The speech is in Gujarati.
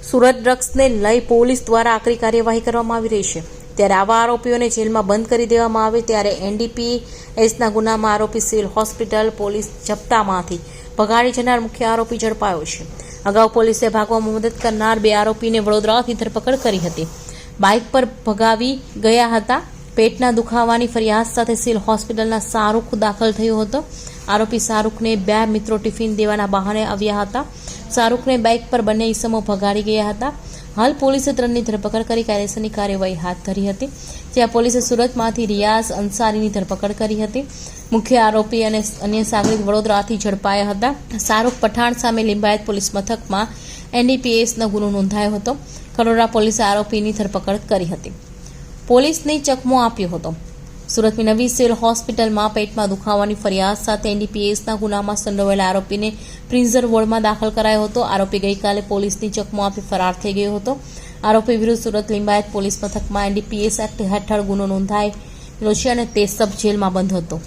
સુરત ડ્રગ્સને લઈ પોલીસ દ્વારા આકરી કાર્યવાહી કરવામાં આવી રહી છે। ત્યારે આવા આરોપીઓને જેલમાં બંધ કરી દેવામાં આવે ત્યારે NDPSના ગુનામાં આરોપી સિવિલ હોસ્પિટલ પોલીસ જપ્તામાંથી ભગાડી જનાર મુખ્ય આરોપી ઝડપાયો છે। અગાઉ પોલીસે ભાગવામાં મદદ કરનાર 2 આરોપીને વડોદરાથી ધરપકડ કરી હતી। બાઇક પર ભગાવી ગયા હતા। પેટના દુખાવાની ફરિયાદ સાથે સિવિલ હોસ્પિટલના શાહરૂખ દાખલ થયો હતો। આરોપી શાહરૂખને 2 મિત્રો ટિફિન દેવાના બહાને આવ્યા હતા। શાહરૂખને બાઇક પર બંને ઈસમો ભગાડી ગયા હતા। હાલ પોલીસે 3ની ધરપકડ કરી કાયદેસરની કાર્યવાહી હાથ ધરી હતી। જ્યાં પોલીસે સુરતમાંથી રિયાઝ અંસારીની ધરપકડ કરી હતી। મુખ્ય આરોપી અને અન્ય સાગરીત વડોદરાથી ઝડપાયા હતા। શાહરૂખ પઠાણ સામે લિંબાયત પોલીસ મથકમાં NDPSનો ગુનો નોંધાયો હતો। ખરોડા પોલીસે આરોપીની ધરપકડ કરી હતી। પોલીસને ચકમો આપ્યો હતો। સુરતની નવી સિવિલ હોસ્પિટલમાં પેટમાં દુખાવાની ફરિયાદ સાથે NDPSના ગુનામાં સંડોવાયેલા આરોપીને પ્રિઝનર વોર્ડમાં દાખલ કરાયો હતો। આરોપી ગઈકાલે પોલીસની ચકમો આપી ફરાર થઈ ગયો હતો। આરોપી વિરુદ્ધ સુરત લિંબાયત પોલીસ મથકમાં NDPS એક્ટ હેઠળ ગુનો નોંધાયેલો છે અને તે સબ જેલમાં બંધ હતો।